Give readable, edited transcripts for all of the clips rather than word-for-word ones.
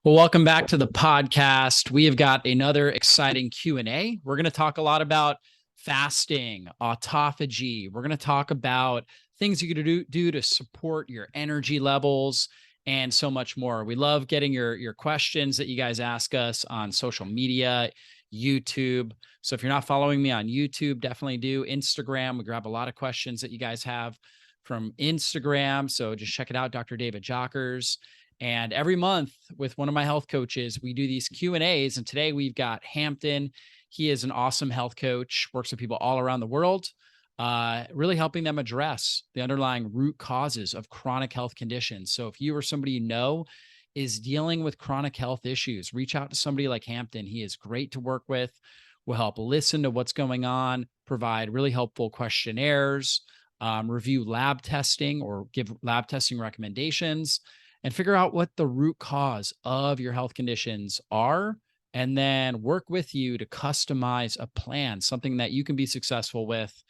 Well, welcome back to the podcast. We have got another exciting Q&A. We're going to talk a lot about fasting, autophagy. We're going to talk about things you can do to support your energy levels and so much more. We love getting your questions that you guys ask us on social media, YouTube. So if you're not following me on YouTube, definitely do. Instagram, we grab a lot of questions that you guys have from Instagram. So just check it out, Dr. David Jockers. And every month with one of my health coaches, we do these Q&As. And today we've got Hampton. He is an awesome health coach, works with people all around the world, really helping them address the underlying root causes of chronic health conditions. So if you or somebody you know is dealing with chronic health issues, reach out to somebody like Hampton. He is great to work with, will help listen to what's going on, provide really helpful questionnaires, review lab testing or give lab testing recommendations, and figure out what the root cause of your health conditions are, and then work with you to customize a plan, something that you can be successful with,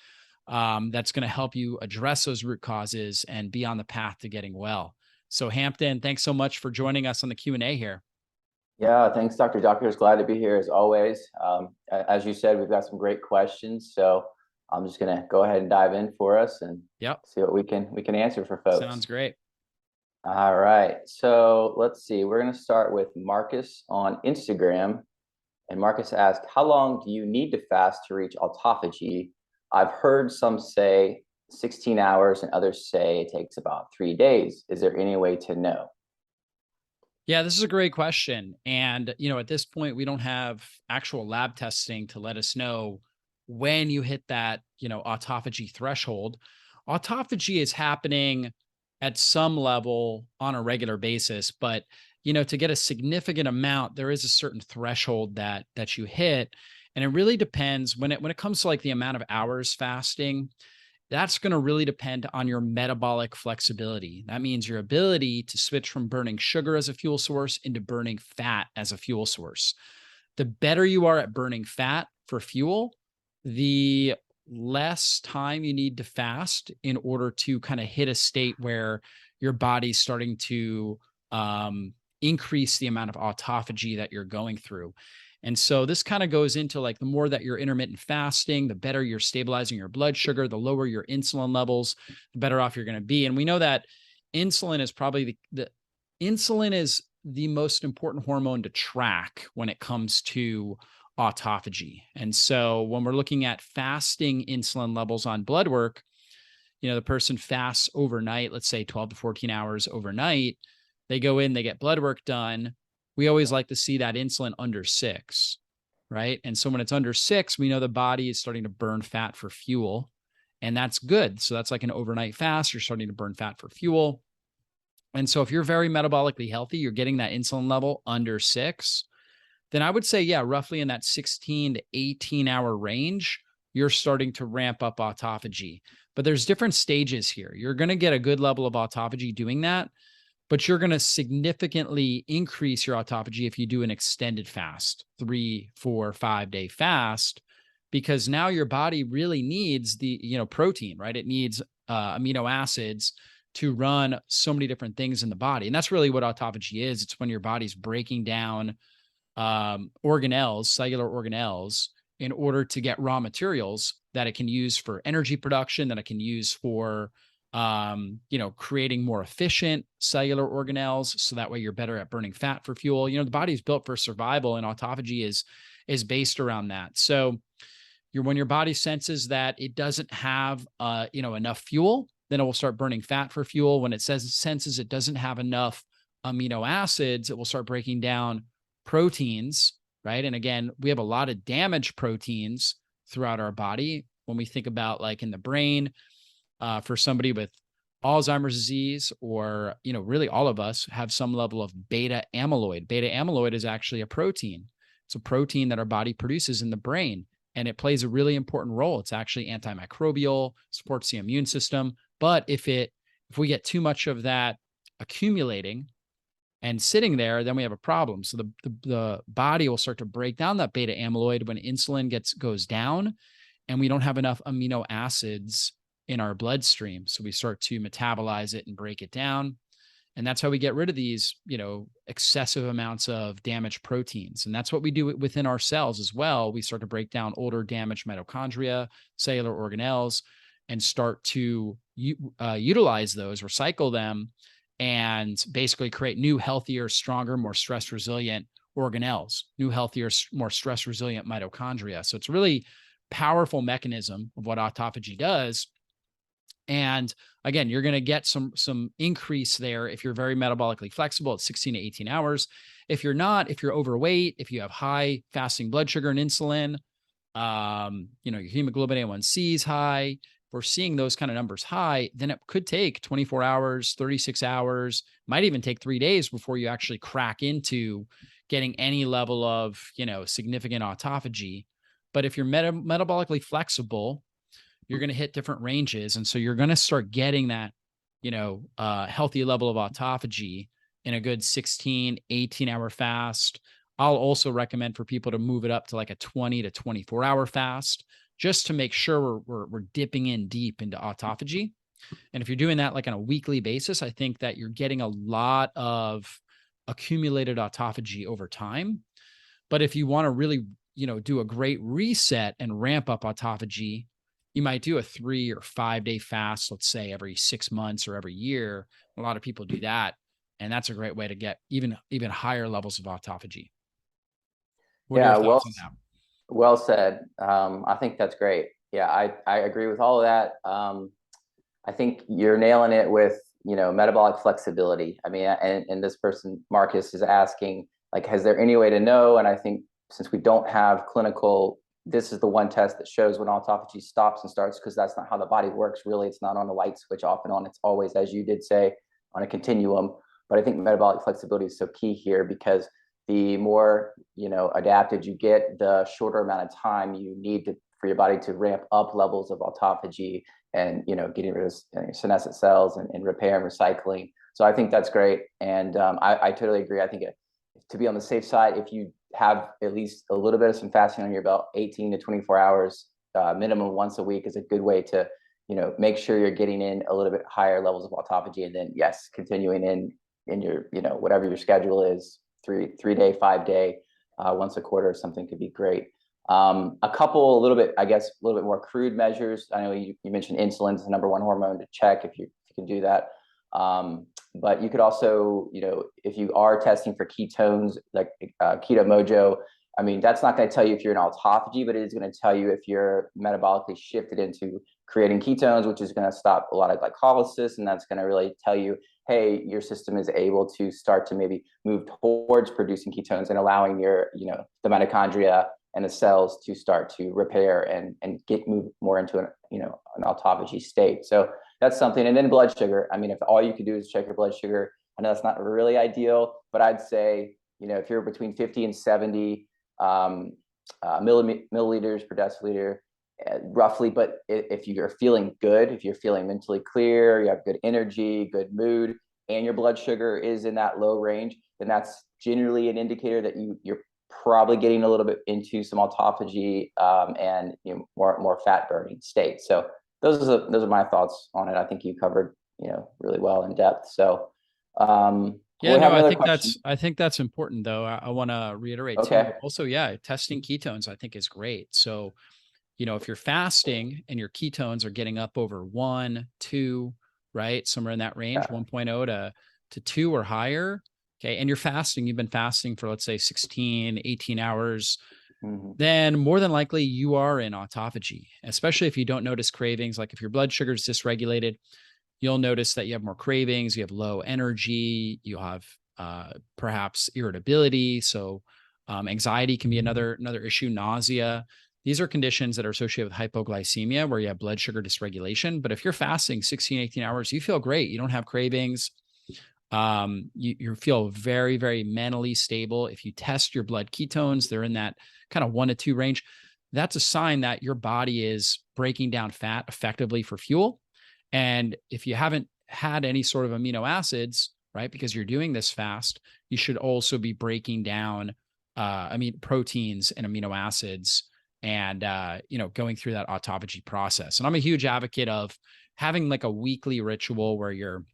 that's going to help you address those root causes and be on the path to getting well. So Hampton, thanks so much for joining us on the Q&A here. Yeah, thanks, Dr. Jockers. Glad to be here as always. As you said, we've got some great questions, so I'm just going to go ahead and dive in for us and see what we can answer for folks. Sounds great. All right, so let's see. We're going to start with Marcus on Instagram. And Marcus asked, how long do you need to fast to reach autophagy? I've heard some say 16 hours and others say it takes about 3 days. Is there any way to know? Yeah, this is a great question. And, at this point, we don't have actual lab testing to let us know when you hit that, autophagy threshold. Autophagy is happening at some level on a regular basis, but, to get a significant amount, there is a certain threshold that you hit. And it really depends when it comes to like the amount of hours fasting. That's going to really depend on your metabolic flexibility. That means your ability to switch from burning sugar as a fuel source into burning fat as a fuel source. The better you are at burning fat for fuel, the less time you need to fast in order to kind of hit a state where your body's starting to increase the amount of autophagy that you're going through. And so this kind of goes into like the more that you're intermittent fasting, the better you're stabilizing your blood sugar, the lower your insulin levels, the better off you're going to be. And we know that insulin is probably the insulin is the most important hormone to track when it comes to autophagy. And so when we're looking at fasting insulin levels on blood work, the person fasts overnight, let's say 12 to 14 hours overnight, they go in, they get blood work done. We always like to see that insulin under 6, right? And so when it's under 6, we know the body is starting to burn fat for fuel, and that's good. So that's like an overnight fast. You're starting to burn fat for fuel. And so if you're very metabolically healthy, you're getting that insulin level under 6, then I would say, yeah, roughly in that 16 to 18 hour range, you're starting to ramp up autophagy. But there's different stages here. You're going to get a good level of autophagy doing that, but you're going to significantly increase your autophagy if you do an extended fast, 3, 4, 5 day fast, because now your body really needs the, protein, right? It needs amino acids to run so many different things in the body. And that's really what autophagy is. It's when your body's breaking down organelles, cellular organelles, in order to get raw materials that it can use for energy production, that it can use for creating more efficient cellular organelles. So that way you're better at burning fat for fuel. The body is built for survival, and autophagy is based around that. So when your body senses that it doesn't have, enough fuel, then it will start burning fat for fuel. When it senses it doesn't have enough amino acids, it will start breaking down proteins, right? And again, we have a lot of damaged proteins throughout our body. When we think about like in the brain, for somebody with Alzheimer's disease, or, really all of us have some level of beta amyloid. Beta amyloid is actually a protein. It's a protein that our body produces in the brain, and it plays a really important role. It's actually antimicrobial, supports the immune system. But if we get too much of that accumulating and sitting there, then we have a problem. So the body will start to break down that beta amyloid when insulin goes down, and we don't have enough amino acids in our bloodstream. So we start to metabolize it and break it down. And that's how we get rid of these, excessive amounts of damaged proteins. And that's what we do within our cells as well. We start to break down older damaged mitochondria, cellular organelles, and start to utilize those, recycle them, and basically create new, healthier, stronger, more stress resilient organelles, new, healthier, more stress resilient mitochondria. So it's really powerful mechanism of what autophagy does. And again, you're going to get some increase there if you're very metabolically flexible at 16 to 18 hours. If you're not, if you're overweight, if you have high fasting blood sugar and insulin, your hemoglobin A1C is high, if we're seeing those kind of numbers high, then it could take 24 hours, 36 hours, might even take 3 days before you actually crack into getting any level of, significant autophagy. But if you're metabolically flexible, you're going to hit different ranges. And so you're going to start getting that, healthy level of autophagy in a good 16, 18-hour fast. I'll also recommend for people to move it up to like a 20 to 24-hour fast, just to make sure we're dipping in deep into autophagy. And if you're doing that like on a weekly basis, I think that you're getting a lot of accumulated autophagy over time. But if you want to really, do a great reset and ramp up autophagy, you might do a 3 or 5 day fast, let's say every 6 months or every year. A lot of people do that. And that's a great way to get even higher levels of autophagy. What are your Yeah, thoughts on that? well said. I think that's great. Yeah, I agree with all of that. I think you're nailing it with, metabolic flexibility. I mean, and this person, Marcus, is asking, like, has there any way to know? And I think since we don't have clinical, this is the one test that shows when autophagy stops and starts, because that's not how the body works. Really, it's not on a light switch off and on. It's always, as you did say, on a continuum. But I think metabolic flexibility is so key here, because the more, adapted you get, the shorter amount of time you need for your body to ramp up levels of autophagy and, getting rid of senescent cells and repair and recycling. So I think that's great. And I totally agree. I think to be on the safe side, if you have at least a little bit of some fasting on your belt, 18 to 24 hours minimum once a week is a good way to, make sure you're getting in a little bit higher levels of autophagy. And then, yes, continuing in your, whatever your schedule is, 3-day, 5-day, once a quarter or something could be great. A couple, a little bit more crude measures. I know you mentioned insulin is the number one hormone to check if you can do that. But you could also, if you are testing for ketones, like Keto Mojo, I mean, that's not going to tell you if you're in autophagy, but it is going to tell you if you're metabolically shifted into creating ketones, which is going to stop a lot of glycolysis. And that's going to really tell you, hey, your system is able to start to maybe move towards producing ketones and allowing your, the mitochondria and the cells to start to repair and move more into an autophagy state. So that's something. And then blood sugar. I mean, if all you can do is check your blood sugar, I know that's not really ideal, but I'd say, if you're between 50 and 70 milliliters per deciliter, roughly. But if you're feeling good, if you're feeling mentally clear, you have good energy, good mood, and your blood sugar is in that low range, then that's generally an indicator that you're probably getting a little bit into some autophagy and more fat burning state. So those are my thoughts on it. I think you covered really well in depth. So Yeah, no, question. I think that's important though. I want to reiterate too. Okay. Also, yeah, testing ketones I think is great. So, if you're fasting and your ketones are getting up over 1, 2, right? Somewhere in that range, Yeah. 1.0 to 2 or higher. Okay. And you've been fasting for, let's say 16, 18 hours, then more than likely you are in autophagy, especially if you don't notice cravings. Like if your blood sugar is dysregulated, you'll notice that you have more cravings, you have low energy, you have perhaps irritability. So anxiety can be another issue, nausea. These are conditions that are associated with hypoglycemia, where you have blood sugar dysregulation. But if you're fasting 16, 18 hours, you feel great. You don't have cravings. You feel very, very mentally stable. If you test your blood ketones, they're in that kind of 1 to 2 range. That's a sign that your body is breaking down fat effectively for fuel. And if you haven't had any sort of amino acids, right, because you're doing this fast, you should also be breaking down proteins and amino acids and going through that autophagy process. And I'm a huge advocate of having like a weekly ritual where you're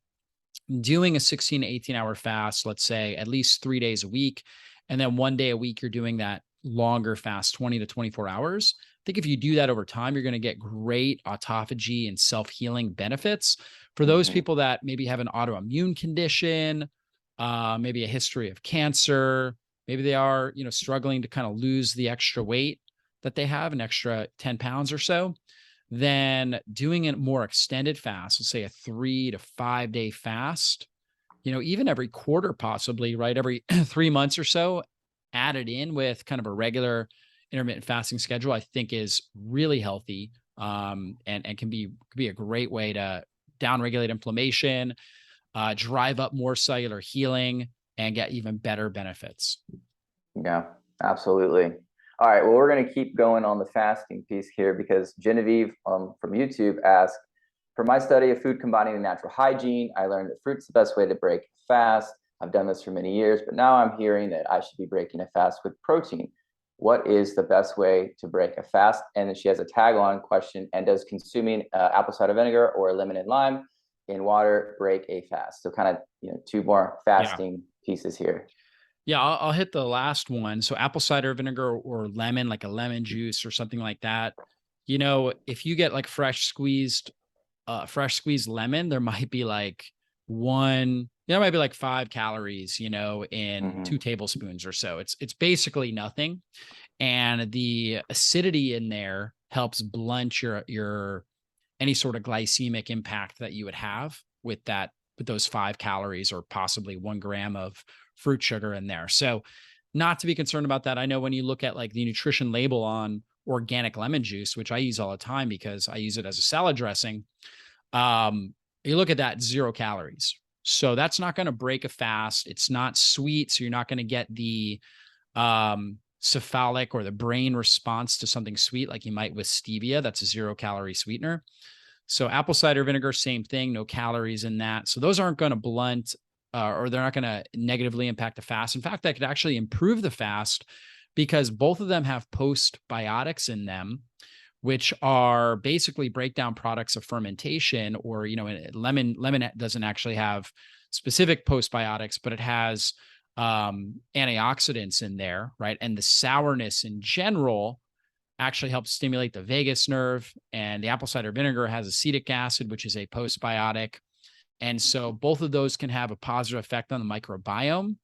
doing a 16 to 18-hour fast, let's say at least 3 days a week, and then 1 day a week, you're doing that longer fast, 20 to 24 hours. I think if you do that over time, you're going to get great autophagy and self-healing benefits. For those Hmm. people that maybe have an autoimmune condition, maybe a history of cancer, maybe they are, struggling to kind of lose the extra weight that they have, an extra 10 pounds or so, then doing a more extended fast, let's say a 3 to 5 day fast, even every quarter, possibly, right? Every 3 months or so, added in with kind of a regular intermittent fasting schedule, I think is really healthy, and can be a great way to downregulate inflammation, drive up more cellular healing, and get even better benefits. Yeah, absolutely. All right, well, we're going to keep going on the fasting piece here because Genevieve from YouTube asked, for my study of food combining the natural hygiene, I learned that fruit's the best way to break a fast. I've done this for many years, but now I'm hearing that I should be breaking a fast with protein. What is the best way to break a fast? And then she has a tag-on question, and does consuming apple cider vinegar or lemon and lime in water break a fast? So kind of, two more Yeah. fasting pieces here. Yeah, I'll hit the last one. So apple cider vinegar or lemon, like a lemon juice or something like that. If you get like fresh squeezed lemon, there might be like there might be like 5 calories, in Hmm. 2 tablespoons or so. It's basically nothing. And the acidity in there helps blunt your any sort of glycemic impact that you would have with those 5 calories or possibly 1 gram of fruit sugar in there. So not to be concerned about that. I know when you look at like the nutrition label on organic lemon juice, which I use all the time because I use it as a salad dressing, you look at that, 0 calories. So that's not going to break a fast. It's not sweet. So you're not going to get the cephalic or the brain response to something sweet like you might with stevia. That's a 0 calorie sweetener. So apple cider vinegar, same thing, no calories in that. So those aren't going to blunt, or they're not going to negatively impact the fast. In fact, that could actually improve the fast because both of them have postbiotics in them, which are basically breakdown products of fermentation. Or, lemon doesn't actually have specific postbiotics, but it has antioxidants in there, right? And the sourness in general actually helps stimulate the vagus nerve. And the apple cider vinegar has acetic acid, which is a postbiotic. And so both of those can have a positive effect on the microbiome.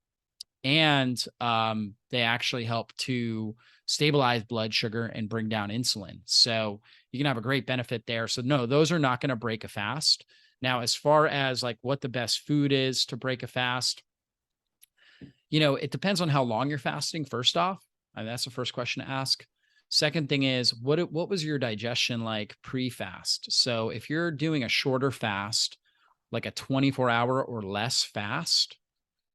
And they actually help to stabilize blood sugar and bring down insulin. So you can have a great benefit there. So no, those are not going to break a fast. Now, as far as like what the best food is to break a fast, it depends on how long you're fasting, first off. I mean, that's the first question to ask. Second thing is, what was your digestion like pre-fast? So if you're doing a shorter fast, like a 24-hour or less fast,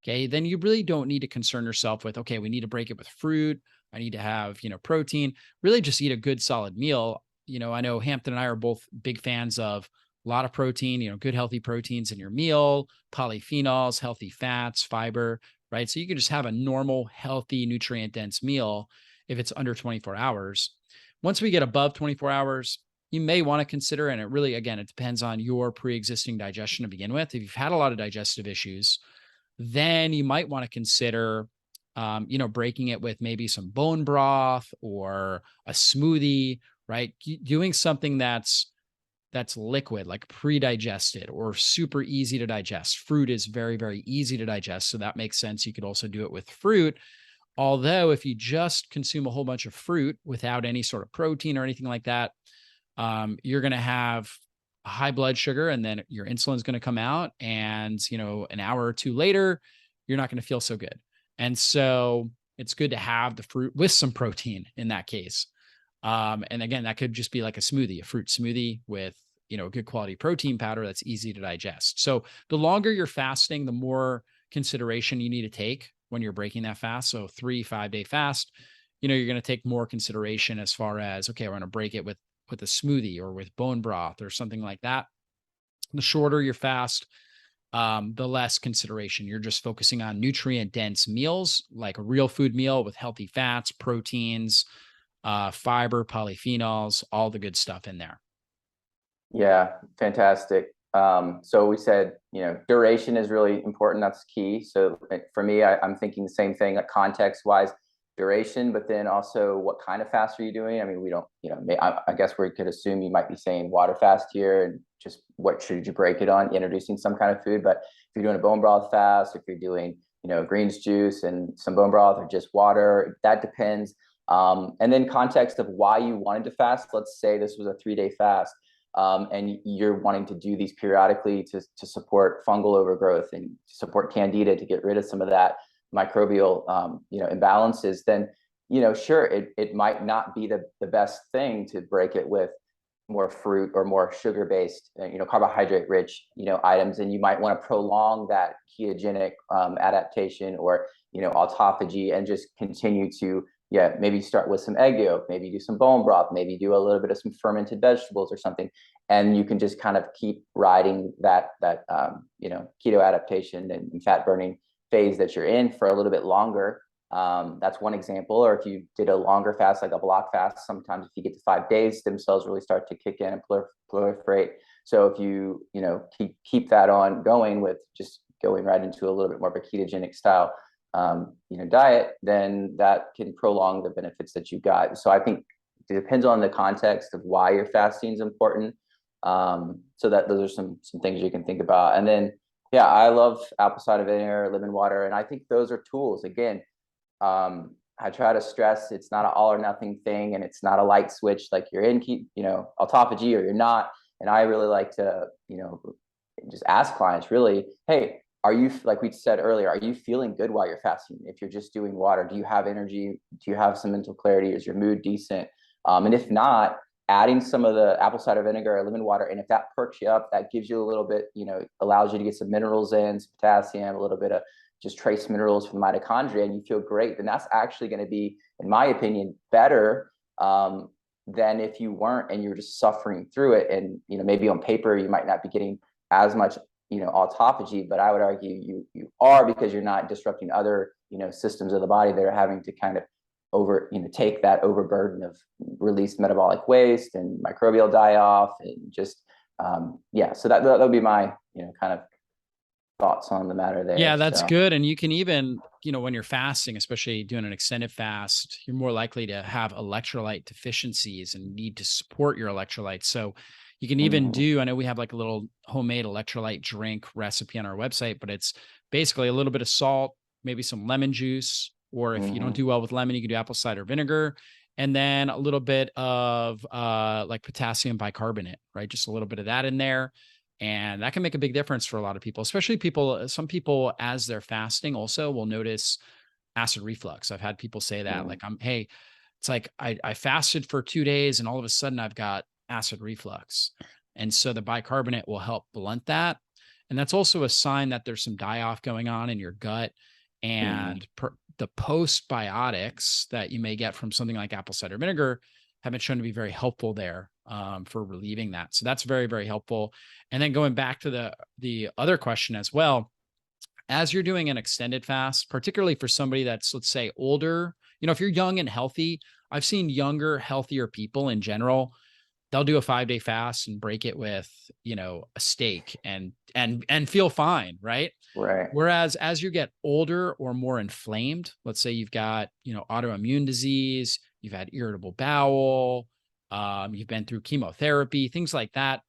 okay, then you really don't need to concern yourself with, okay, we need to break it with fruit. I need to have, protein. Really just eat a good solid meal. I know Hampton and I are both big fans of a lot of protein, good healthy proteins in your meal, polyphenols, healthy fats, fiber, right? So you can just have a normal, healthy, nutrient dense meal if it's under 24 hours. Once we get above 24 hours, you may want to consider, and it really, again, it depends on your pre-existing digestion to begin with. If you've had a lot of digestive issues, then you might want to consider, breaking it with maybe some bone broth or a smoothie, right? Doing something that's liquid, like pre-digested or super easy to digest. Fruit is very, very easy to digest. So that makes sense. You could also do it with fruit. Although if you just consume a whole bunch of fruit without any sort of protein or anything like that, you're going to have high blood sugar, and then your insulin is going to come out. And, an hour or two later, you're not going to feel so good. And so it's good to have the fruit with some protein in that case. And again, that could just be like a fruit smoothie with, a good quality protein powder that's easy to digest. So the longer you're fasting, the more consideration you need to take when you're breaking that fast. So 3, 5 day fast, you're going to take more consideration as far as, okay, we're going to break it with a smoothie or with bone broth or something like that. The shorter your fast, the less consideration. You're just focusing on nutrient dense meals, like a real food meal with healthy fats, proteins, fiber, polyphenols, all the good stuff in there. Yeah, fantastic. So we said, duration is really important. That's key. So for me, I'm thinking the same thing, like context wise, duration, but then also what kind of fast are you doing? I mean, we don't, I guess we could assume you might be saying water fast here, and just what should you break it on, introducing some kind of food. But if you're doing a bone broth fast, if you're doing, greens juice and some bone broth or just water, that depends. And then context of why you wanted to fast. Let's say this was a 3-day fast. And you're wanting to do these periodically to support fungal overgrowth and support candida, to get rid of some of that microbial imbalances, then sure, it might not be the best thing to break it with more fruit or more sugar based carbohydrate rich items, and you might want to prolong that ketogenic adaptation or autophagy, and just continue to maybe start with some egg yolk, maybe do some bone broth, maybe do a little bit of some fermented vegetables or something, and you can just kind of keep riding that keto adaptation and fat burning phase that you're in for a little bit longer. That's one example. Or if you did a longer fast, like a block fast, sometimes if you get to 5 days, stem cells really start to kick in and proliferate. So if you keep that on going with just going right into a little bit more of a ketogenic style diet, then that can prolong the benefits that you got. So I think it depends on the context of why your fasting is important. So that those are some things you can think about. And then I love apple cider vinegar, lemon water, and I think those are tools. Again, I try to stress it's not an all or nothing thing, and it's not a light switch, like you're in autophagy or you're not. And I really like to just ask clients, really, hey, are you, like we said earlier, are you feeling good while you're fasting? If you're just doing water, do you have energy? Do you have some mental clarity? Is your mood decent? And if not, adding some of the apple cider vinegar or lemon water, and if that perks you up, that gives you a little bit, allows you to get some minerals in, some potassium, a little bit of just trace minerals from mitochondria, and you feel great, then that's actually going to be, in my opinion, better than if you weren't and you're just suffering through it. And maybe on paper you might not be getting as much autophagy, but I would argue you are, because you're not disrupting other systems of the body that are having to kind of take that overburden of released metabolic waste and microbial die off, and just so that would be my kind of thoughts on the matter there. Yeah, that's good. And you can even, when you're fasting, especially doing an extended fast, you're more likely to have electrolyte deficiencies and need to support your electrolytes. So you can even do, I know we have like a little homemade electrolyte drink recipe on our website, but it's basically a little bit of salt, maybe some lemon juice, or if you don't do well with lemon, you can do apple cider vinegar, and then a little bit of like potassium bicarbonate, right? Just a little bit of that in there. And that can make a big difference for a lot of people, especially some people, as they're fasting also will notice acid reflux. I've had people say that, like, hey, it's like I fasted for 2 days and all of a sudden I've got acid reflux. And so the bicarbonate will help blunt that. And that's also a sign that there's some die-off going on in your gut. And the postbiotics that you may get from something like apple cider vinegar have been shown to be very helpful there for relieving that. So that's very, very helpful. And then going back to the other question as well, as you're doing an extended fast, particularly for somebody that's, let's say, older, if you're young and healthy, I've seen younger, healthier people in general, they'll do a 5-day fast and break it with, a steak and feel fine. Right. Right. Whereas as you get older or more inflamed, let's say you've got, autoimmune disease, you've had irritable bowel, you've been through chemotherapy, things like that,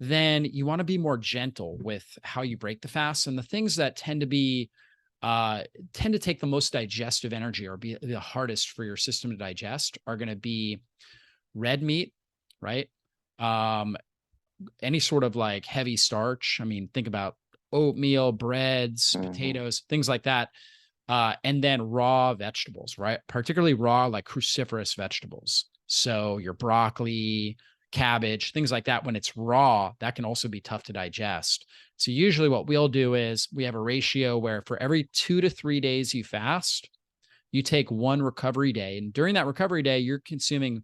then you want to be more gentle with how you break the fast. And the things that tend to take the most digestive energy or be the hardest for your system to digest are going to be red meat, right? Any sort of like heavy starch. I mean, think about oatmeal, breads, potatoes, things like that. And then raw vegetables, right? Particularly raw, like cruciferous vegetables. So your broccoli, cabbage, things like that. When it's raw, that can also be tough to digest. So usually what we'll do is we have a ratio where for every 2 to 3 days you fast, you take 1 recovery day. And during that recovery day, you're consuming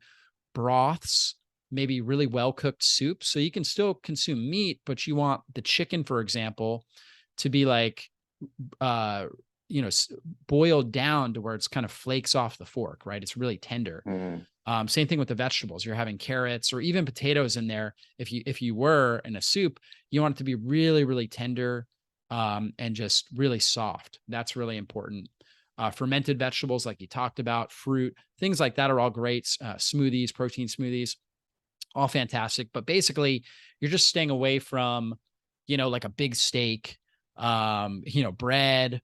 broths, maybe really well-cooked soup. So you can still consume meat, but you want the chicken, for example, to be like, boiled down to where it's kind of flakes off the fork, right? It's really tender. Mm. Same thing with the vegetables. You're having carrots or even potatoes in there. If you were in a soup, you want it to be really, really tender, and just really soft. That's really important. Fermented vegetables, like you talked about, fruit, things like that are all great. Smoothies, protein smoothies, all fantastic. But basically, you're just staying away from, like a big steak, bread,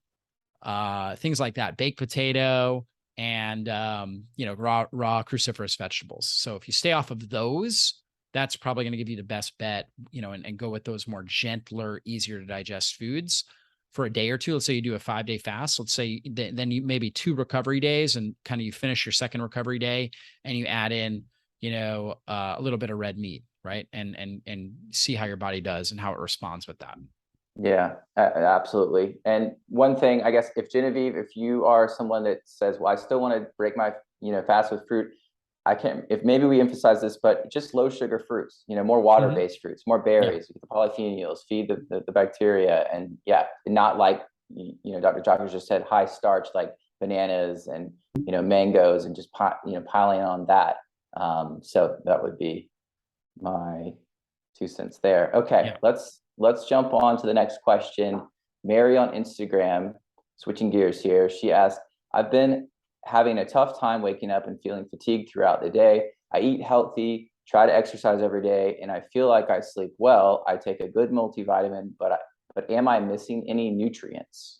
things like that, baked potato, and raw cruciferous vegetables. So if you stay off of those, that's probably going to give you the best bet, and go with those more gentler, easier to digest foods for a day or two. Let's say you do a 5-day fast. Let's say then you maybe 2 recovery days, and kind of you finish your second recovery day, and you add in, a little bit of red meat, right? And see how your body does and how it responds with that. Yeah, absolutely. And one thing, I guess, if Genevieve, if you are someone that says, well, I still want to break my, fast with fruit, I can't, if maybe we emphasize this, but just low sugar fruits, more water-based fruits, more Yeah. berries, the polyphenols, feed the bacteria. And yeah, not like, Dr. Jockers just said, high starch, like bananas and, mangoes, and just, piling on that. So that would be my 2 cents there. Okay, Yeah. let's jump on to the next question. Mary on Instagram, switching gears here. She asked, I've been having a tough time waking up and feeling fatigued throughout the day. I eat healthy, try to exercise every day, and I feel like I sleep well. I take a good multivitamin, but am I missing any nutrients?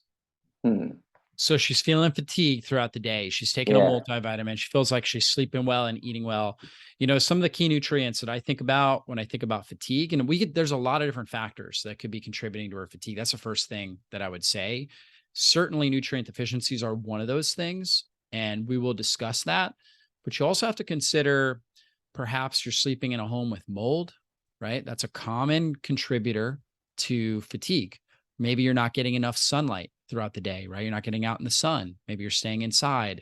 So she's feeling fatigued throughout the day. She's taking a Yeah. multivitamin. She feels like she's sleeping well and eating well. Some of the key nutrients that I think about when I think about fatigue, and there's a lot of different factors that could be contributing to her fatigue. That's the first thing that I would say. Certainly, nutrient deficiencies are one of those things, and we will discuss that. But you also have to consider perhaps you're sleeping in a home with mold, right? That's a common contributor to fatigue. Maybe you're not getting enough sunlight throughout the day, right? You're not getting out in the sun. Maybe you're staying inside.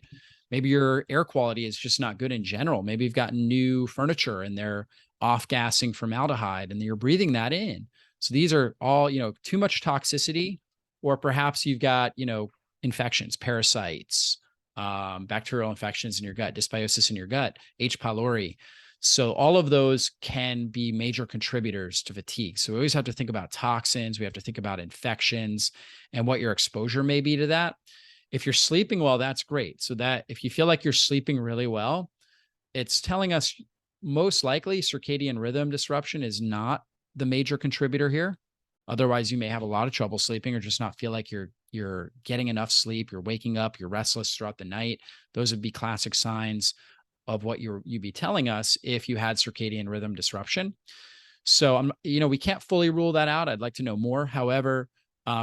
Maybe your air quality is just not good in general. Maybe you've got new furniture and they're off gassing formaldehyde and you're breathing that in. So these are all, too much toxicity, or perhaps you've got, infections, parasites, bacterial infections in your gut, dysbiosis in your gut, H. pylori. So all of those can be major contributors to fatigue. So we always have to think about toxins. We have to think about infections and what your exposure may be to that. If you're sleeping well, that's great. So that if you feel like you're sleeping really well, it's telling us most likely circadian rhythm disruption is not the major contributor here. Otherwise, you may have a lot of trouble sleeping or just not feel like you're getting enough sleep. You're waking up, you're restless throughout the night. Those would be classic signs of what you'd be telling us if you had circadian rhythm disruption. So we can't fully rule that out. I'd like to know more. However,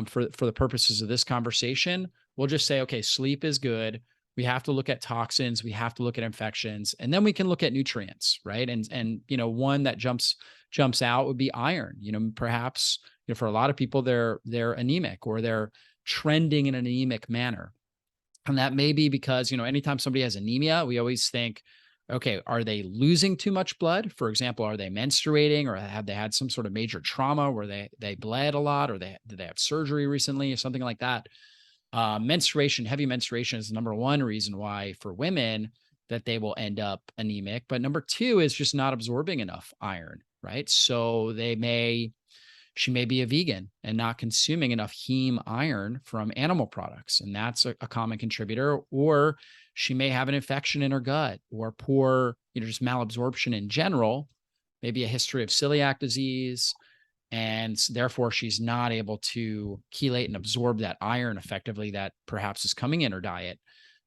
for the purposes of this conversation, we'll just say, okay, sleep is good. We have to look at toxins. We have to look at infections, and then we can look at nutrients, right? And one that jumps out would be iron. Perhaps for a lot of people, they're anemic or they're trending in an anemic manner. And that may be because, anytime somebody has anemia, we always think, okay, are they losing too much blood? For example, are they menstruating, or have they had some sort of major trauma where they bled a lot, or did they have surgery recently or something like that? Heavy menstruation is the number one reason why for women that they will end up anemic. But number two is just not absorbing enough iron, right? So she may be a vegan and not consuming enough heme iron from animal products. And that's a common contributor. Or she may have an infection in her gut, or poor, just malabsorption in general, maybe a history of celiac disease. And therefore, she's not able to chelate and absorb that iron effectively that perhaps is coming in her diet.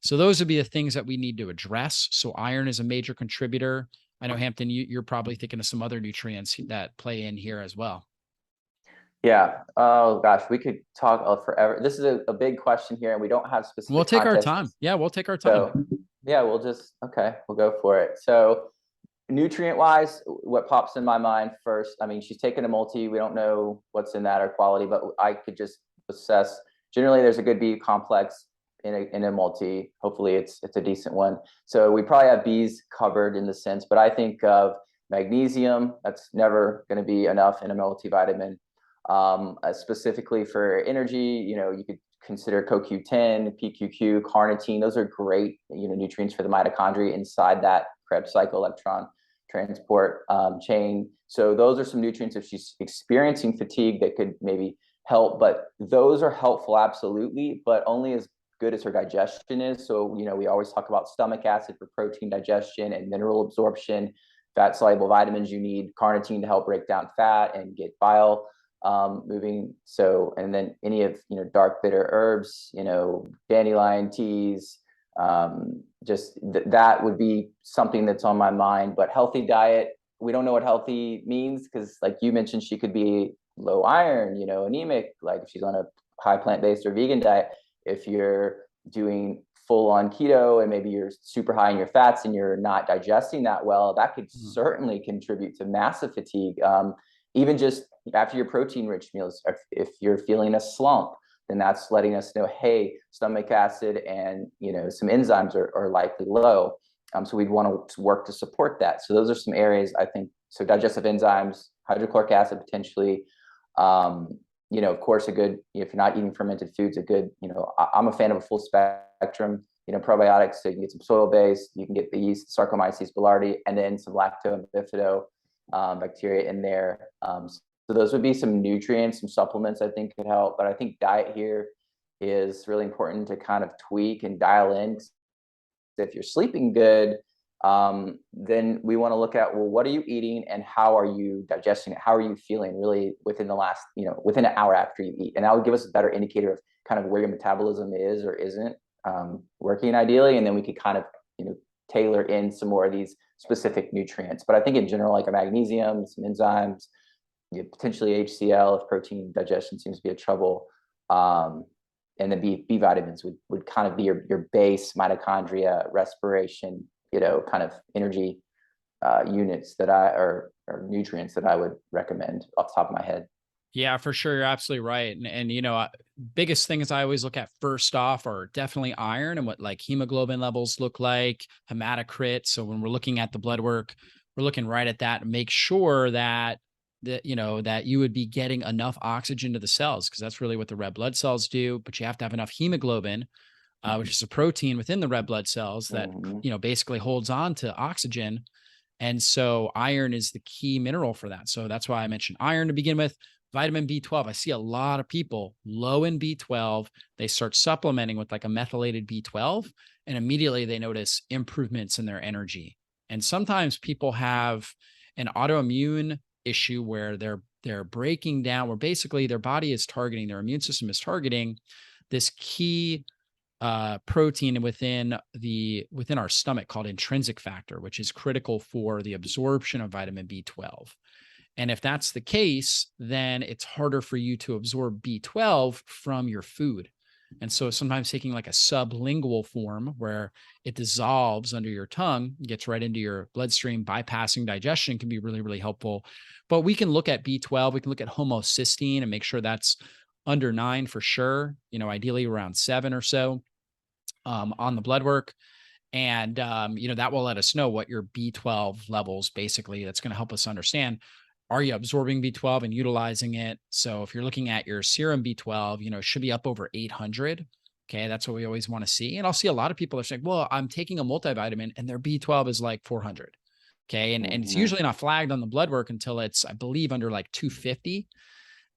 So those would be the things that we need to address. So iron is a major contributor. I know, Hampton, you're probably thinking of some other nutrients that play in here as well. Yeah. Oh gosh, we could talk forever. This is a big question here, and we don't have specific We'll take our context. time. Yeah, we'll take our So time. yeah, we'll go for it. So nutrient wise, what pops in my mind first, I mean, she's taken a multi. We don't know what's in that or quality, but I could just assess. Generally, there's a good B complex in a multi. Hopefully it's a decent one. So we probably have B's covered in the sense, but I think of magnesium. That's never going to be enough in a multivitamin. Specifically for energy, you could consider CoQ10, PQQ, carnitine. Those are great, nutrients for the mitochondria inside that Krebs cycle electron transport chain. So those are some nutrients if she's experiencing fatigue that could maybe help, but those are helpful, absolutely, but only as good as her digestion is. So, we always talk about stomach acid for protein digestion and mineral absorption, fat soluble vitamins you need, carnitine to help break down fat and get bile moving. So, and then any of, dark bitter herbs, dandelion teas, that would be something that's on my mind. But healthy diet, we don't know what healthy means, because like you mentioned, she could be low iron, anemic, like if she's on a high plant-based or vegan diet. If you're doing full on keto and maybe you're super high in your fats and you're not digesting that well, that could certainly contribute to massive fatigue. Even just after your protein rich meals, if you're feeling a slump, then that's letting us know, hey, stomach acid and some enzymes are likely low. So we'd want to work to support that. So those are some areas, I think. So digestive enzymes, hydrochloric acid potentially. Of course, a good, if you're not eating fermented foods, a good, I'm a fan of a full spectrum, probiotics. So you can get some soil-based, you can get the yeast, Saccharomyces boulardii, and then some lacto and bifido bacteria in there. So those would be some nutrients, some supplements I think could help. But I think diet here is really important to kind of tweak and dial in. If you're sleeping good, then we want to look at, well, what are you eating and how are you digesting it? How are you feeling really within the last, within an hour after you eat? And that would give us a better indicator of kind of where your metabolism is or isn't working ideally. And then we could kind of, tailor in some more of these specific nutrients. But I think in general, like a magnesium, some enzymes, potentially HCl if protein digestion seems to be a trouble. And then B vitamins would kind of be your base mitochondria, respiration, kind of energy units or nutrients that I would recommend off the top of my head. Yeah, for sure. You're absolutely right. And biggest things I always look at first off are definitely iron and what like hemoglobin levels look like, hematocrit. So when we're looking at the blood work, we're looking right at that and make sure that that you would be getting enough oxygen to the cells, because that's really what the red blood cells do. But you have to have enough hemoglobin, which is a protein within the red blood cells that, basically holds on to oxygen. And so iron is the key mineral for that. So that's why I mentioned iron to begin with. Vitamin B12. I see a lot of people low in B12. They start supplementing with like a methylated B12 and immediately they notice improvements in their energy. And sometimes people have an autoimmune issue where they're breaking down, where basically their body is targeting, their immune system is targeting this key protein within our stomach called intrinsic factor, which is critical for the absorption of vitamin B12. And if that's the case, then it's harder for you to absorb B12 from your food. And so sometimes taking like a sublingual form where it dissolves under your tongue, gets right into your bloodstream, bypassing digestion can be really, really helpful. But we can look at B12, we can look at homocysteine and make sure that's under 9 for sure, ideally around 7 or so on the blood work. And, that will let us know what your B12 levels, basically, that's going to help us understand, are you absorbing B12 and utilizing it? So if you're looking at your serum B12, it should be up over 800. Okay. That's what we always want to see. And I'll see a lot of people are saying, well, I'm taking a multivitamin and their B12 is like 400. Okay. And it's usually not flagged on the blood work until it's, I believe, under like 250.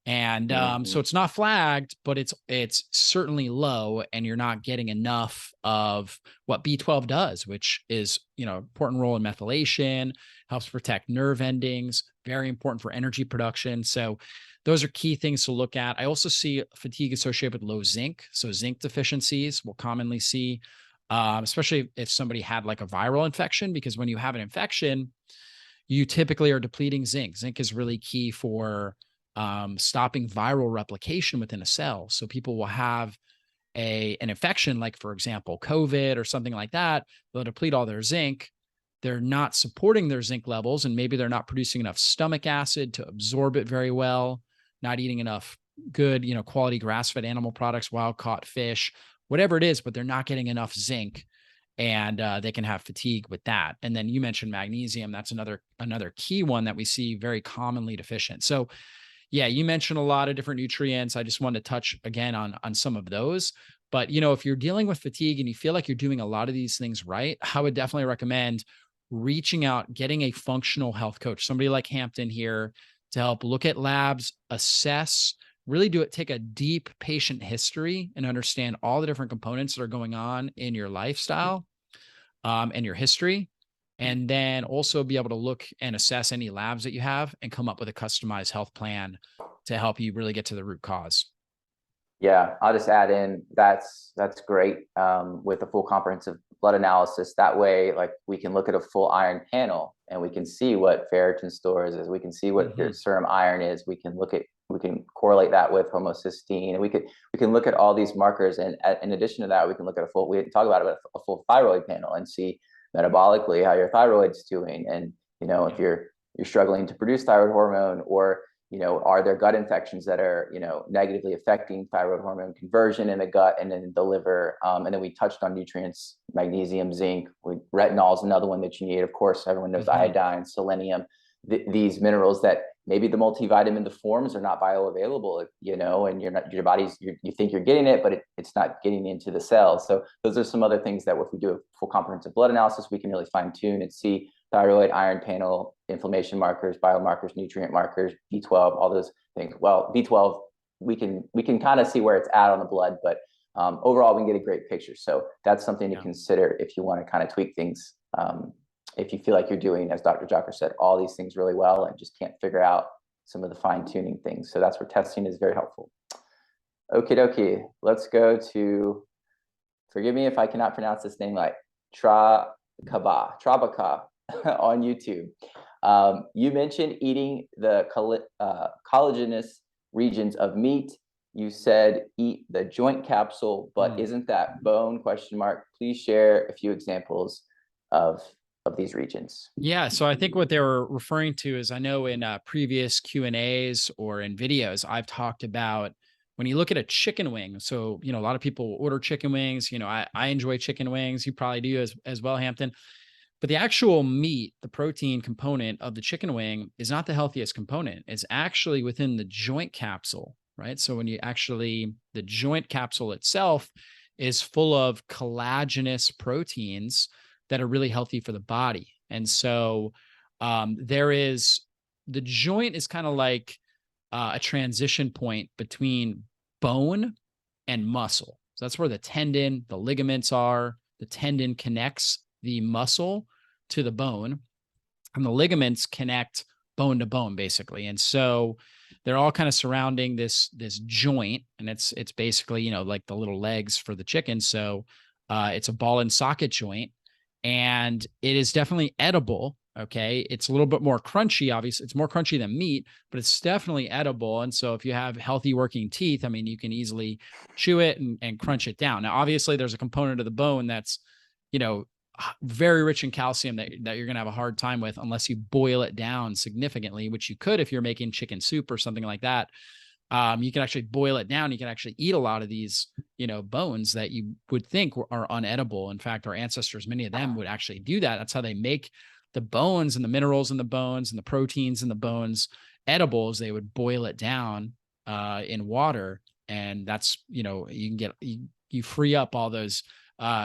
And so it's not flagged, but it's certainly low, and you're not getting enough of what B12 does, which is, important role in methylation, helps protect nerve endings, very important for energy production. So those are key things to look at. I also see fatigue associated with low zinc. So zinc deficiencies we'll commonly see, especially if somebody had like a viral infection, because when you have an infection, you typically are depleting zinc. Zinc is really key for stopping viral replication within a cell. So people will have an infection, like for example, COVID or something like that. They'll deplete all their zinc. They're not supporting their zinc levels, and maybe they're not producing enough stomach acid to absorb it very well, not eating enough good, quality grass-fed animal products, wild-caught fish, whatever it is, but they're not getting enough zinc, and they can have fatigue with that. And then you mentioned magnesium. That's another key one that we see very commonly deficient. So Yeah, you mentioned a lot of different nutrients. I just wanted to touch again on some of those. But if you're dealing with fatigue and you feel like you're doing a lot of these things right, I would definitely recommend reaching out, getting a functional health coach, somebody like Hampton here to help look at labs, assess, really take a deep patient history and understand all the different components that are going on in your lifestyle and your history. And then also be able to look and assess any labs that you have and come up with a customized health plan to help you really get to the root cause. Yeah, I'll just add in that's great with a full comprehensive blood analysis. That way, like we can look at a full iron panel and we can see what ferritin stores is. We can see what your serum iron is. We can correlate that with homocysteine, and we can look at all these markers. And in addition to that, we can look at we talk about a full thyroid panel and see metabolically how your thyroid's doing, and if you're struggling to produce thyroid hormone, or are there gut infections that are, negatively affecting thyroid hormone conversion in the gut and in the liver? And then we touched on nutrients, magnesium, zinc, retinol is another one that you need. Of course, everyone knows iodine, selenium, these minerals that maybe the multivitamin, the forms are not bioavailable, and your body's, you think you're getting it, but it's not getting into the cells. So those are some other things that if we do a full comprehensive blood analysis, we can really fine tune and see thyroid, iron panel, inflammation markers, biomarkers, nutrient markers, B12, all those things. Well, B12, we can kind of see where it's at on the blood, but overall we can get a great picture. So that's something to consider if you want to kind of tweak things. If you feel like you're doing, as Dr. Jockers said, all these things really well and just can't figure out some of the fine tuning things. So that's where testing is very helpful. Okie dokie, let's go to, forgive me if I cannot pronounce this name right, Trabaka on YouTube. You mentioned eating the collagenous regions of meat. You said eat the joint capsule, but isn't that bone? ? Please share a few examples of these regions. Yeah, so I think what they were referring to is, I know in previous Q&As or in videos, I've talked about when you look at a chicken wing. So, a lot of people order chicken wings. I enjoy chicken wings. You probably do as well, Hampton. But the actual meat, the protein component of the chicken wing, is not the healthiest component. It's actually within the joint capsule, right? So the joint capsule itself is full of collagenous proteins that are really healthy for the body. And so the joint is kind of like a transition point between bone and muscle. So that's where the tendon, the ligaments are. The tendon connects the muscle to the bone, and the ligaments connect bone to bone, basically. And so they're all kind of surrounding this joint, and it's basically, like the little legs for the chicken. So it's a ball and socket joint, and it is definitely edible. Okay. It's a little bit more crunchy. Obviously, it's more crunchy than meat, but it's definitely edible. And so if you have healthy working teeth, I mean, you can easily chew it and crunch it down. Now, obviously, there's a component of the bone that's, very rich in calcium that you're going to have a hard time with unless you boil it down significantly, which you could if you're making chicken soup or something like that. You can actually boil it down. You can actually eat a lot of these, bones that you would think are unedible. In fact, our ancestors, many of them would actually do that. That's how they make the bones and the minerals in the bones and the proteins in the bones edibles. They would boil it down in water, and that's, you can get, you free up all those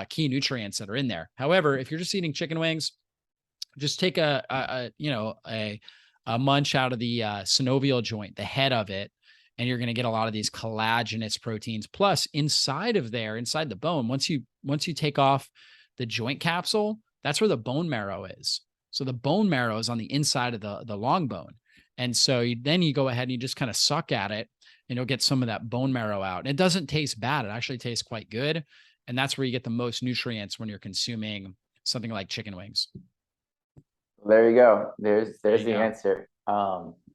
key nutrients that are in there. However, if you're just eating chicken wings, just take a munch out of the synovial joint, the head of it, and you're going to get a lot of these collagenous proteins. Plus, inside the bone, once you take off the joint capsule, that's where the bone marrow is. So the bone marrow is on the inside of the long bone. And so then you go ahead and you just kind of suck at it, and you'll get some of that bone marrow out. And it doesn't taste bad. It actually tastes quite good. And that's where you get the most nutrients when you're consuming something like chicken wings. There you go. There's the answer.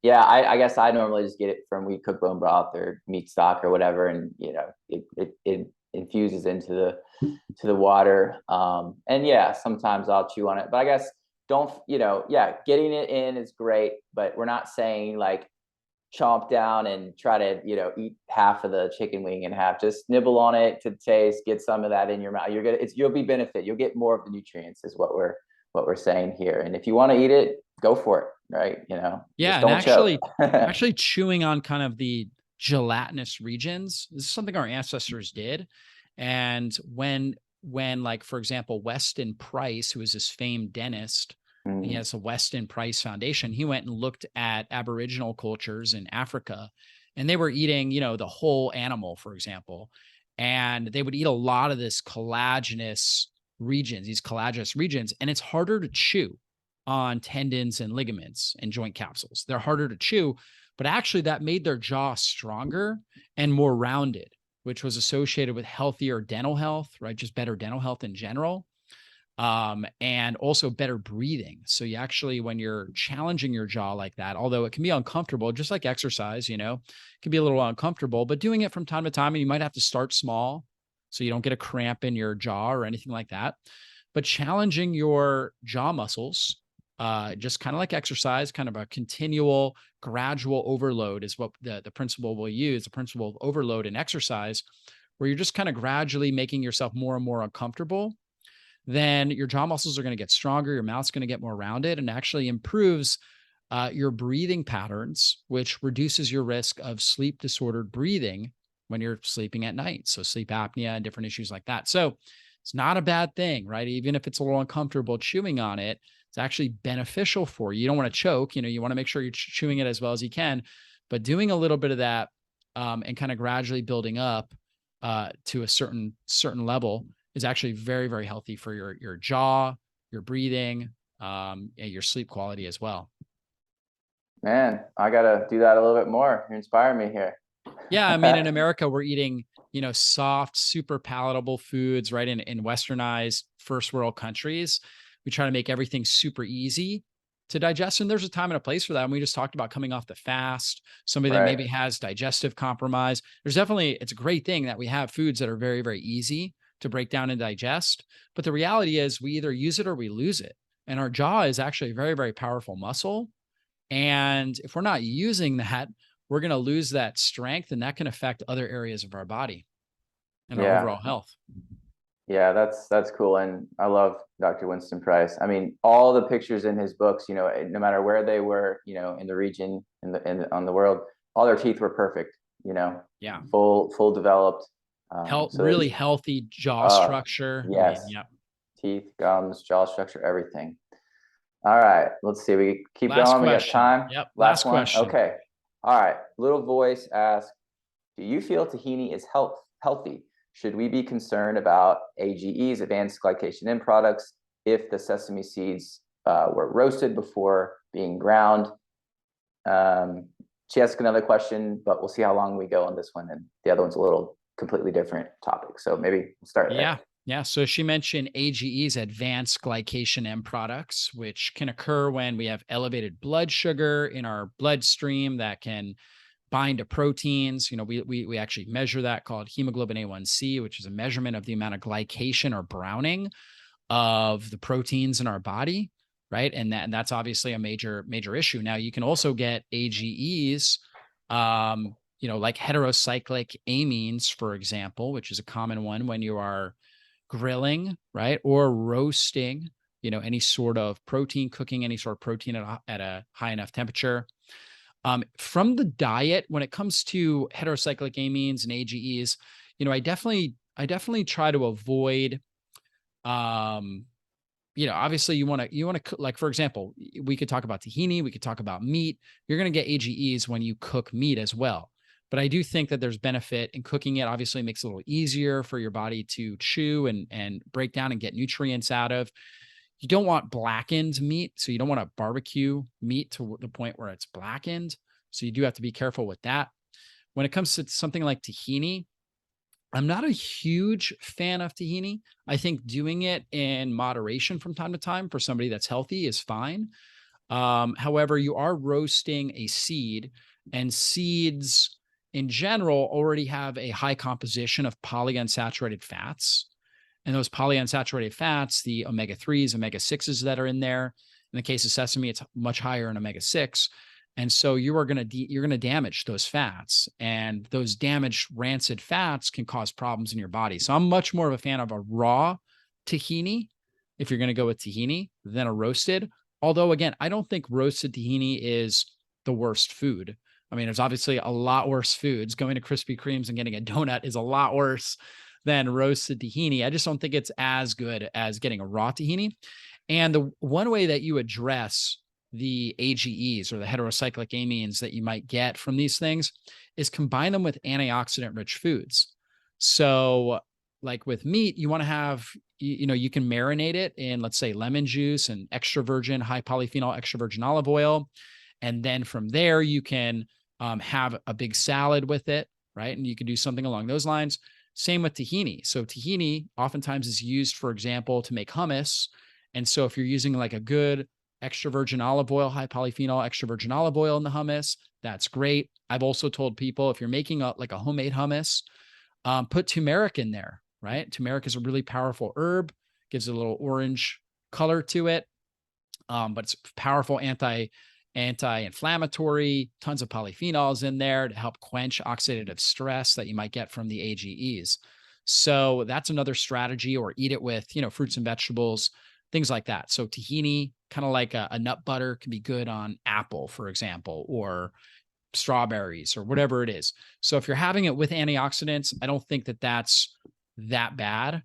Yeah, I guess I normally just get it from, we cook bone broth or meat stock or whatever, and it infuses into the water. And yeah, sometimes I'll chew on it, but I guess getting it in is great, but we're not saying like chomp down and try to eat half of the chicken wing and just nibble on it to taste, get some of that in your mouth. You'll get more of the nutrients is what we're saying here. And if you want to eat it, go for it. right? Yeah, Just and don't choke. actually chewing on kind of the gelatinous regions, this is something our ancestors did. And when like, for example, Weston Price, who is this famed dentist, he Mm, has a Weston Price Foundation. He went and looked at Aboriginal cultures in Africa, and they were eating, the whole animal, for example, and they would eat a lot of this these collagenous regions, and it's harder to chew on tendons and ligaments and joint capsules. They're harder to chew, but actually that made their jaw stronger and more rounded, which was associated with healthier dental health, right? Just better dental health in general. And also better breathing. So you actually, when you're challenging your jaw like that, although it can be uncomfortable, just like exercise, it can be a little uncomfortable, but doing it from time to time, and you might have to start small so you don't get a cramp in your jaw or anything like that. But challenging your jaw muscles, just kind of like exercise, kind of a continual, gradual overload is what the principle we'll use, the principle of overload in exercise, where you're just kind of gradually making yourself more and more uncomfortable. Then your jaw muscles are going to get stronger, your mouth's going to get more rounded, and actually improves your breathing patterns, which reduces your risk of sleep disordered breathing when you're sleeping at night. So sleep apnea and different issues like that. So it's not a bad thing, right? Even if it's a little uncomfortable chewing on it, it's actually beneficial for you. You don't want to choke, you want to make sure you're chewing it as well as you can, but doing a little bit of that and kind of gradually building up to a certain level is actually very, very healthy for your jaw, your breathing, and your sleep quality as well. Man, I gotta do that a little bit more. You're inspiring me here. Yeah, I mean, in America, we're eating, soft, super palatable foods, right? In westernized first world countries, we try to make everything super easy to digest. And there's a time and a place for that. And we just talked about coming off the fast, somebody that Right. maybe has digestive compromise. It's a great thing that we have foods that are very, very easy to break down and digest. But the reality is we either use it or we lose it. And our jaw is actually a very, very powerful muscle. And if we're not using that, we're going to lose that strength, and that can affect other areas of our body and our Yeah. overall health. Yeah, that's cool. And I love Dr. Winston Price. I mean, all the pictures in his books, no matter where they were, in the region on the world, all their teeth were perfect, Yeah. full developed. So Really there's healthy jaw structure. I mean, yes, yeah. teeth, gums, jaw structure, everything. All right, let's see. We keep Last going. We got question. time. Yep. Last Last one. question. Okay. All right. Little voice asks, do you feel tahini is healthy? Should we be concerned about AGEs, advanced glycation end products, if the sesame seeds were roasted before being ground? She asked another question, but we'll see how long we go on this one. And the other one's a little completely different topic. So maybe we'll start Yeah. there. Yeah. So she mentioned AGEs, advanced glycation end products, which can occur when we have elevated blood sugar in our bloodstream that can bind to proteins. We actually measure that, called hemoglobin A1C, which is a measurement of the amount of glycation or browning of the proteins in our body, right? And that's obviously a major issue. Now you can also get AGEs, like heterocyclic amines, for example, which is a common one when you are grilling, right, or roasting, any sort of protein, cooking any sort of protein at a high enough temperature. From the diet, when it comes to heterocyclic amines and AGEs, I definitely try to avoid. Obviously you want to, like, for example, we could talk about tahini, we could talk about meat. You're going to get AGEs when you cook meat as well. But I do think that there's benefit in cooking it. Obviously, it makes it a little easier for your body to chew and break down and get nutrients out of. You don't want blackened meat, so you don't want to barbecue meat to the point where it's blackened. So you do have to be careful with that. When it comes to something like tahini, I'm not a huge fan of tahini. I think doing it in moderation from time to time for somebody that's healthy is fine. However, you are roasting a seed, and seeds in general already have a high composition of polyunsaturated fats. And those polyunsaturated fats, the omega-3s, omega-6s that are in there, in the case of sesame, it's much higher in omega-6. And so you're going to damage those fats, and those damaged rancid fats can cause problems in your body. So I'm much more of a fan of a raw tahini, if you're going to go with tahini, than a roasted. Although again, I don't think roasted tahini is the worst food. I mean, there's obviously a lot worse foods. Going to Krispy Kreme's and getting a donut is a lot worse than roasted tahini. I just don't think it's as good as getting a raw tahini. And the one way that you address the AGEs or the heterocyclic amines that you might get from these things is combine them with antioxidant rich foods. So like with meat, you want to have, you can marinate it in, let's say, lemon juice and extra virgin, high polyphenol, extra virgin olive oil. And then from there, you can have a big salad with it, right? And you can do something along those lines. Same with tahini. So tahini oftentimes is used, for example, to make hummus. And so if you're using like a good extra virgin olive oil, high polyphenol, extra virgin olive oil in the hummus, that's great. I've also told people if you're making like a homemade hummus, put turmeric in there, right? Turmeric is a really powerful herb, gives a little orange color to it, but it's powerful anti-inflammatory, tons of polyphenols in there to help quench oxidative stress that you might get from the AGEs. So that's another strategy, or eat it with, fruits and vegetables, things like that. So tahini, kind of like a nut butter, can be good on apple, for example, or strawberries or whatever it is. So if you're having it with antioxidants, I don't think that that's that bad.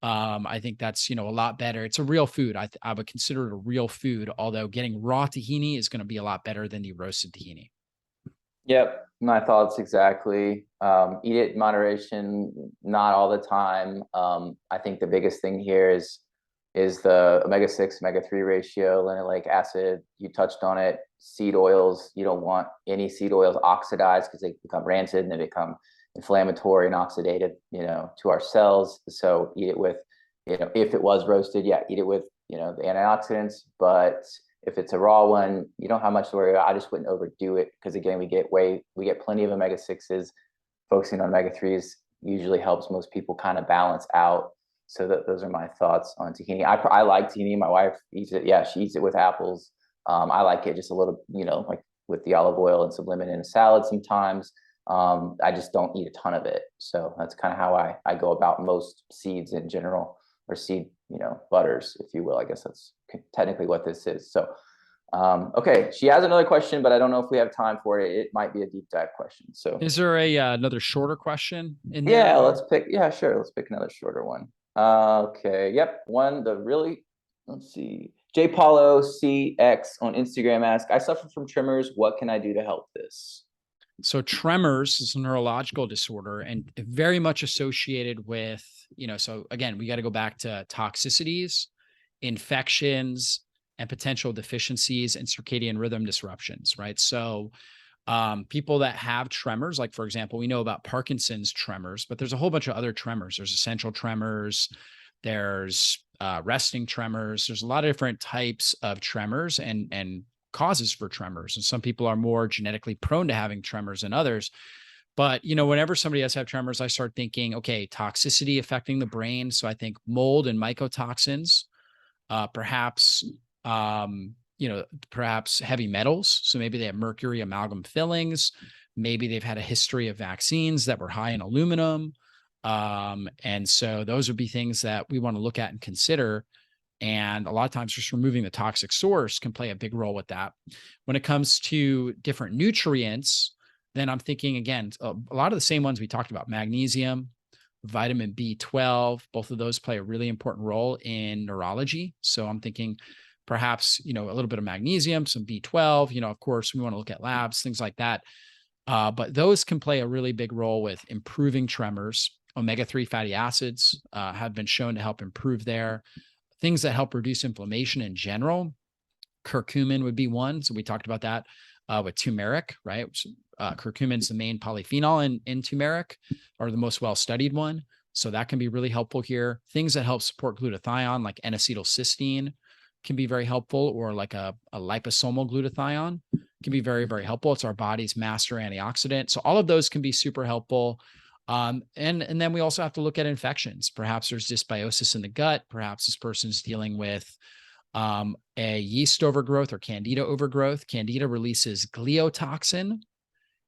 I think that's, a lot better. It's a real food. I would consider it a real food, although getting raw tahini is going to be a lot better than the roasted tahini. Yep, my thoughts exactly. Eat it in moderation, not all the time. I think the biggest thing here is the omega-6, omega-3 ratio, linoleic acid. You touched on it. Seed oils, you don't want any seed oils oxidized because they become rancid and they become inflammatory and oxidative, to our cells. So eat it with, if it was roasted, yeah, eat it with, the antioxidants. But if it's a raw one, you don't have much to worry about. I just wouldn't overdo it because again, we get plenty of omega-6s. Focusing on omega-3s usually helps most people kind of balance out. So those are my thoughts on tahini. I like tahini. My wife eats it. Yeah, she eats it with apples. I like it just a little, like with the olive oil and some lemon in a salad sometimes. I just don't eat a ton of it. So that's kind of how I go about most seeds in general, or seed, butters, if you will. I guess that's technically what this is. So, okay, she has another question, but I don't know if we have time for it. It might be a deep dive question. So is there another shorter question in there? yeah, sure. Let's pick another shorter one. Okay. Yep. Let's see. J Paulo CX on Instagram asks, I suffer from tremors. What can I do to help this? So tremors is a neurological disorder and very much associated with, so again, we got to go back to toxicities, infections, and potential deficiencies and circadian rhythm disruptions, right? So people that have tremors, like for example, we know about Parkinson's tremors, but there's a whole bunch of other tremors. There's essential tremors, there's resting tremors. There's a lot of different types of tremors and causes for tremors. And some people are more genetically prone to having tremors than others. But, whenever somebody has have tremors, I start thinking, okay, toxicity affecting the brain. So I think mold and mycotoxins, perhaps, perhaps heavy metals. So maybe they have mercury amalgam fillings. Maybe they've had a history of vaccines that were high in aluminum. And so those would be things that we want to look at and consider. And a lot of times just removing the toxic source can play a big role with that. When it comes to different nutrients, then I'm thinking, again, a lot of the same ones we talked about: magnesium, vitamin B12, both of those play a really important role in neurology. So I'm thinking perhaps, a little bit of magnesium, some B12, of course, we want to look at labs, things like that. But those can play a really big role with improving tremors. Omega-3 fatty acids have been shown to help improve there. Things that help reduce inflammation in general, curcumin would be one. So we talked about that with turmeric, right? Curcumin is the main polyphenol in turmeric, or the most well-studied one. So that can be really helpful here. Things that help support glutathione, like N-acetylcysteine, can be very helpful, or like a liposomal glutathione can be very, very helpful. It's our body's master antioxidant. So all of those can be super helpful. And then we also have to look at infections. Perhaps there's dysbiosis in the gut. Perhaps this person's dealing with a yeast overgrowth or candida overgrowth. Candida releases gliotoxin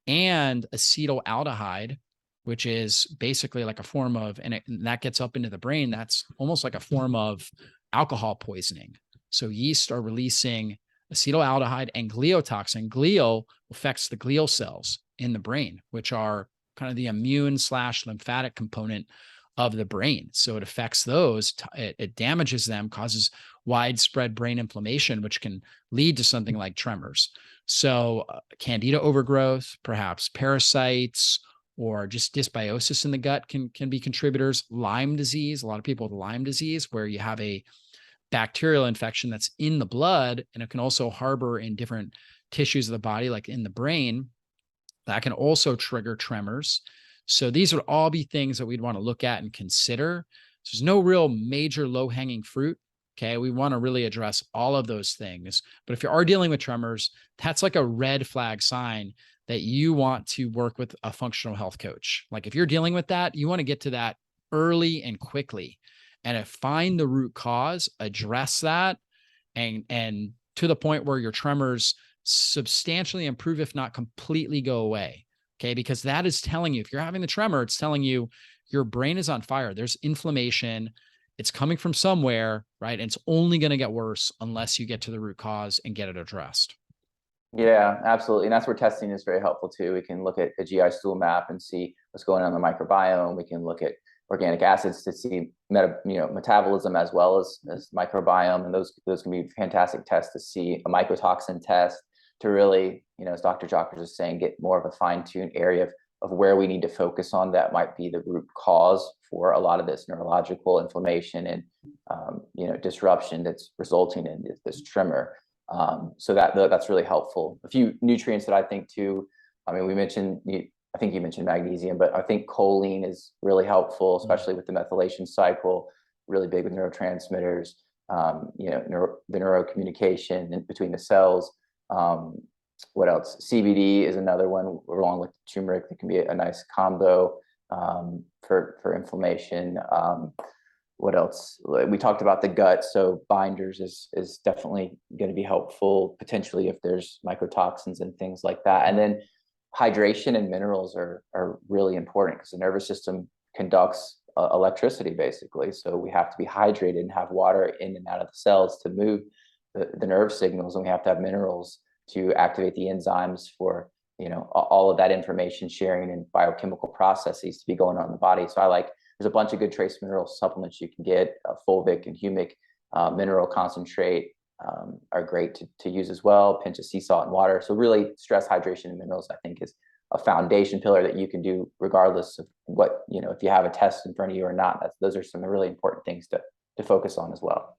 and acetaldehyde, which is basically like a form of, and that gets up into the brain. That's almost like a form of alcohol poisoning. So yeast are releasing acetaldehyde and gliotoxin. Glio affects the glial cells in the brain, which are kind of the immune / lymphatic component of the brain. So it affects those, it damages them, causes widespread brain inflammation, which can lead to something like tremors. So candida overgrowth, perhaps parasites, or just dysbiosis in the gut can be contributors. Lyme disease, a lot of people with Lyme disease, where you have a bacterial infection that's in the blood, and it can also harbor in different tissues of the body, like in the brain, that can also trigger tremors. So these would all be things that we'd want to look at and consider. So there's no real major low-hanging fruit. Okay. We want to really address all of those things. But if you are dealing with tremors, that's like a red flag sign that you want to work with a functional health coach. Like if you're dealing with that, you want to get to that early and quickly, and find the root cause, address that, and to the point where your tremors substantially improve, if not completely go away. Okay. Because that is telling you, if you're having the tremor, it's telling you your brain is on fire. There's inflammation. It's coming from somewhere, right? And it's only going to get worse unless you get to the root cause and get it addressed. Yeah, absolutely. And that's where testing is very helpful too. We can look at a GI stool map and see what's going on in the microbiome. We can look at organic acids to see metabolism as well as microbiome. And those can be fantastic tests to see. A mycotoxin test to really, as Dr. Jockers is saying, get more of a fine-tuned area of where we need to focus on that might be the root cause for a lot of this neurological inflammation and disruption that's resulting in this tremor. So that's really helpful. A few nutrients that I think too. I mean, I think you mentioned magnesium, but I think choline is really helpful, especially with the methylation cycle. Really big with neurotransmitters. The neurocommunication in between the cells. What else? CBD is another one, along with turmeric, that can be a nice combo for inflammation. What else? We talked about the gut, so binders is definitely going to be helpful, potentially if there's mycotoxins and things like that. And then hydration and minerals are really important because the nervous system conducts electricity, basically. So we have to be hydrated and have water in and out of the cells to move the nerve signals, and we have to have minerals to activate the enzymes for all of that information sharing and biochemical processes to be going on in the body. So there's a bunch of good trace mineral supplements you can get. Fulvic and humic mineral concentrate are great to use as well. Pinch of sea salt and water. So really, stress, hydration, and minerals, I think, is a foundation pillar that you can do regardless of what, if you have a test in front of you or not. Those are some really important things to focus on as well.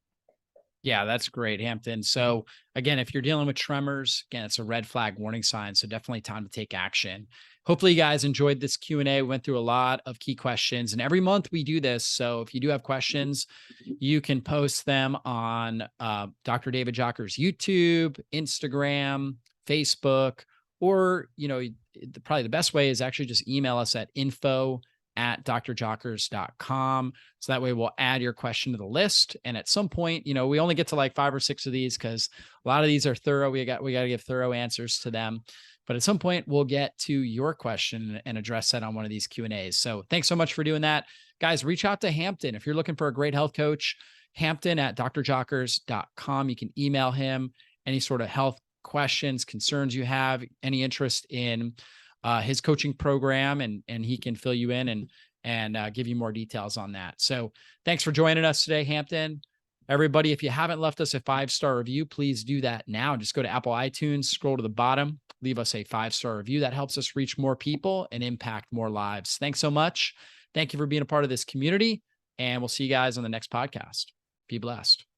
Yeah, that's great, Hampton. So again, if you're dealing with tremors, again, it's a red flag warning sign. So definitely time to take action. Hopefully you guys enjoyed this Q&A. We went through a lot of key questions, and every month we do this. So if you do have questions, you can post them on Dr. David Jockers YouTube, Instagram, Facebook, or, probably the best way is actually just email us at info@drjockers.com. So that way we'll add your question to the list. And at some point, we only get to like 5 or 6 of these because a lot of these are thorough. We got to give thorough answers to them. But at some point we'll get to your question and address that on one of these Q&As. So thanks so much for doing that. Guys, reach out to Hampton. If you're looking for a great health coach, Hampton@drjockers.com. You can email him any sort of health questions, concerns you have, any interest in his coaching program, and he can fill you in and give you more details on that. So thanks for joining us today, Hampton. Everybody, if you haven't left us a 5-star review, please do that now. Just go to Apple iTunes, scroll to the bottom, leave us a 5-star review. That helps us reach more people and impact more lives. Thanks so much. Thank you for being a part of this community, and we'll see you guys on the next podcast. Be blessed.